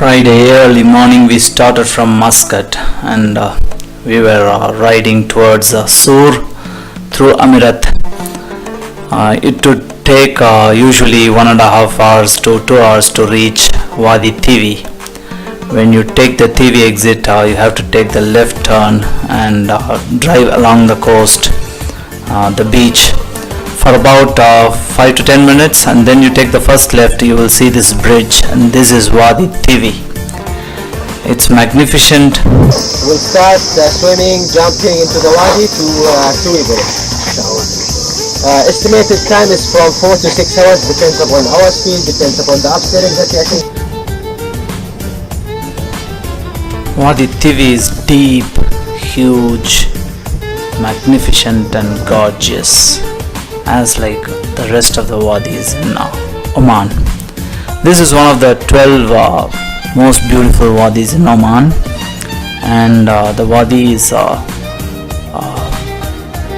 Friday early morning we started from Muscat and we were riding towards Sur through Amirat. It would take usually 1.5 hours to 2 hours to reach Wadi Tiwi. When you take the Tiwi exit, you have to take the left turn and drive along the coast, the beach, for about 5 to 10 minutes, and then you take the first left. You will see this bridge, and this is Wadi Tiwi. It's magnificent. We'll start swimming, jumping into the wadi to Tiwi village. Estimated time is from 4 to 6 hours, depends upon our speed, depends upon the upselling that you are. Wadi Tiwi is deep, huge, magnificent and gorgeous, as like the rest of the wadis in Oman. This is one of the 12 most beautiful wadis in Oman, and the wadi is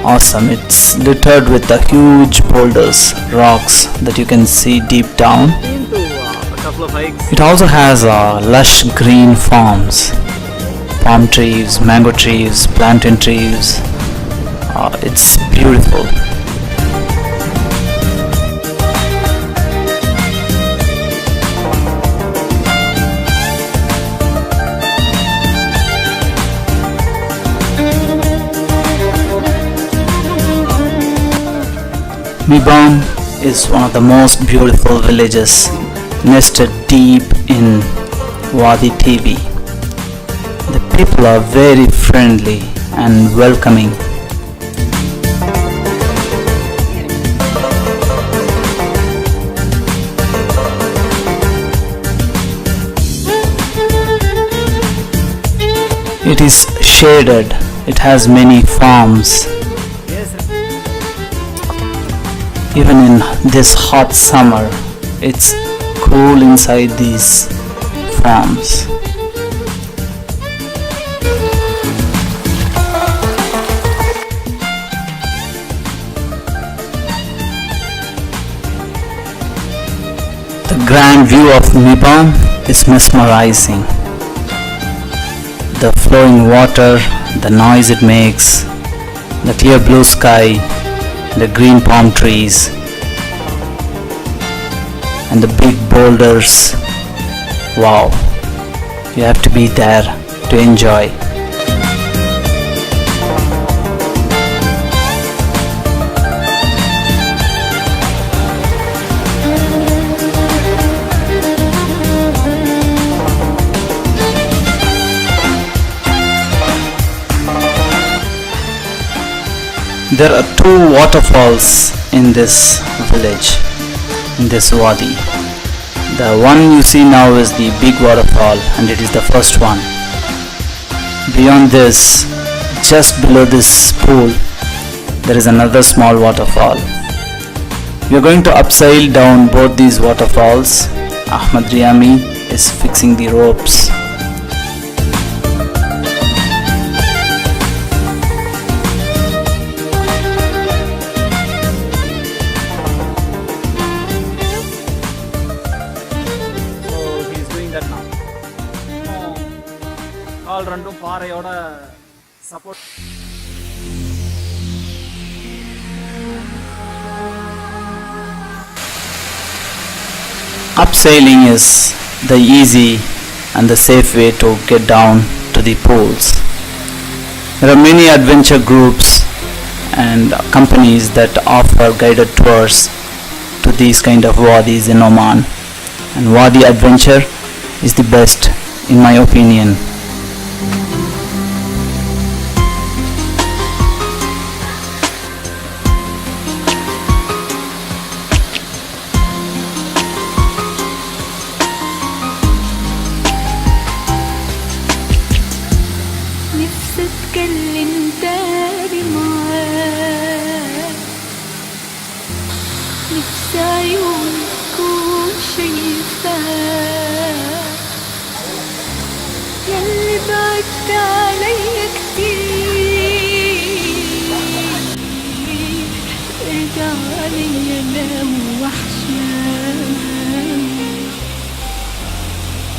awesome. It's littered with the huge boulders, rocks that you can see deep down. It also has lush green farms, palm trees, mango trees, plantain trees. It's beautiful. Mibam is one of the most beautiful villages nested deep in Wadi Tiwi. The people are very friendly and welcoming. It is shaded. It has many farms. Even in this hot summer, it's cool inside these farms. The grand view of Mibam is mesmerizing. The flowing water, the noise it makes, the clear blue sky, the green palm trees, and the big boulders. Wow, you have to be there to enjoy. There are 2 waterfalls in this village, in this wadi. The one you see now is the big waterfall, and it is the first one. Beyond this, just below this pool, there is another small waterfall. We are going to upsail down both these waterfalls. Ahmed is fixing the ropes. Support. Upsailing is the easy and the safe way to get down to the pools. There are many adventure groups and companies that offer guided tours to these kind of wadis in Oman, and Wadi Adventure is the best in my opinion. اتكلم تاني معاك، نفسي عيونك تكون شايفاك، ياللي بعدت عليا كتير، ارجع عليا نام وحشاك،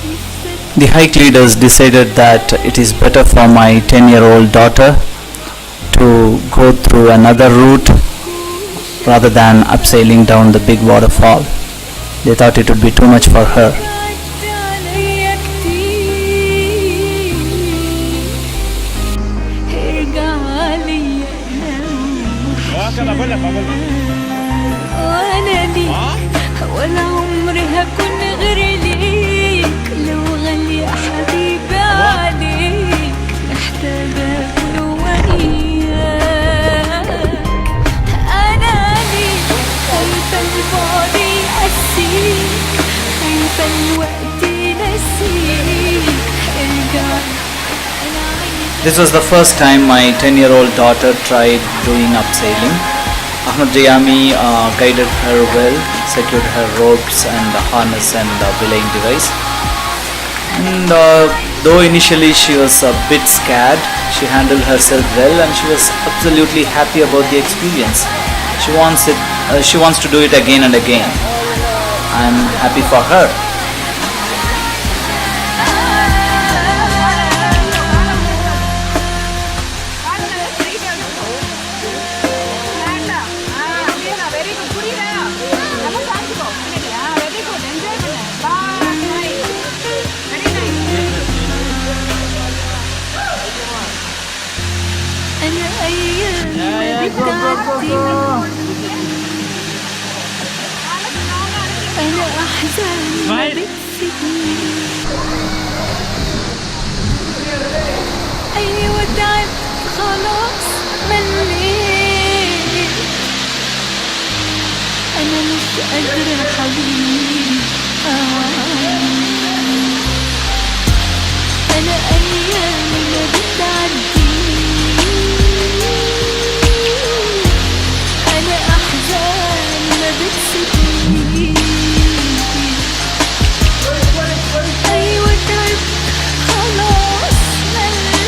نفسي The hike leaders decided that it is better for my 10-year-old daughter to go through another route rather than abseiling down the big waterfall. They thought it would be too much for her. بعدت عليا كتير ارجع لي وانا ليك ولا عمري هكون غير ليك لو غالي يا حبيبي عليك محتاجة له وإياك أنا ليك خايفة البعد يقسيك خايفة الوقت ينسيك ارجع أنا عايزة This was the first time my 10-year-old daughter tried doing abseiling. Ahmed guided her well, secured her ropes and the harness and the belaying device. And though initially she was a bit scared, she handled herself well and she was absolutely happy about the experience. She wants to do it again and again. I'm happy for her. أنا أيام بتعدي أنا أحزان ما بتسيبني أيوة تعبت خلاص مليت أنا مش قادرة حبيبي أنا أيامي ما بتعدي أنا أحزان ما بتسيبني أيوة تعبت خلاص مليت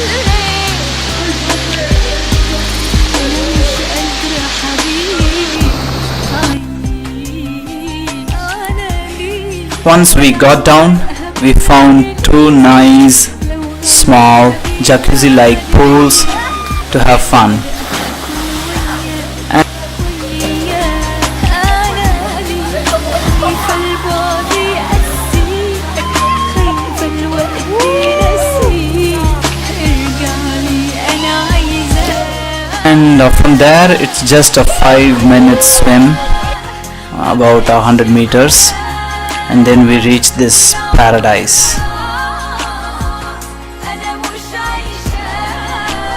أنا مش قادرة حبيبي أنا ليك Once we got down, we found two nice small jacuzzi-like pools to have fun. And from there it's just a 5-minute swim, about 100 meters, and then we reach this paradise.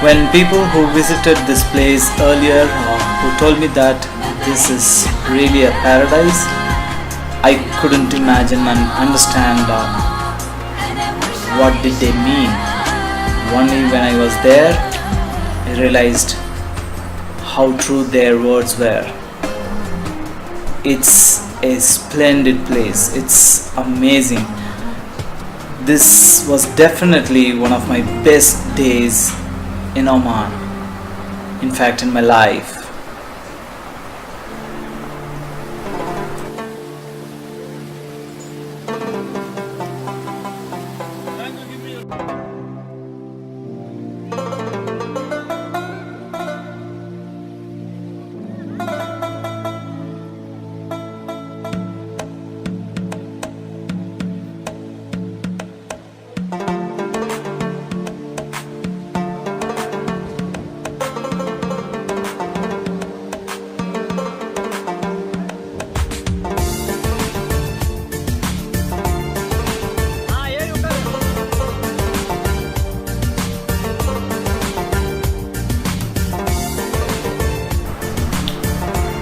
When people who visited this place earlier who told me that this is really a paradise, I couldn't imagine and understand what did they mean. Only when I was there, I realized how true their words were. It's a splendid place. It's amazing. This was definitely one of my best days in Oman. In fact, in my life.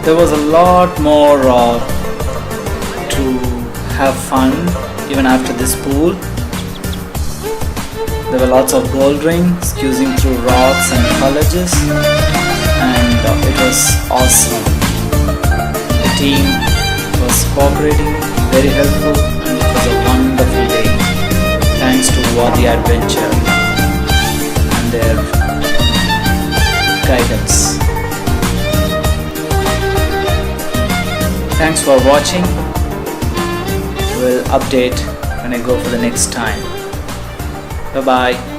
There was a lot more to have fun even after this pool. There were lots of gold rings squeezing through rocks and colleges, and it was awesome. The team was cooperating, very helpful, and it was a wonderful day. Thanks to Wadi Adventure and their guidance. Thanks for watching. We'll update when I go for the next time. Bye bye.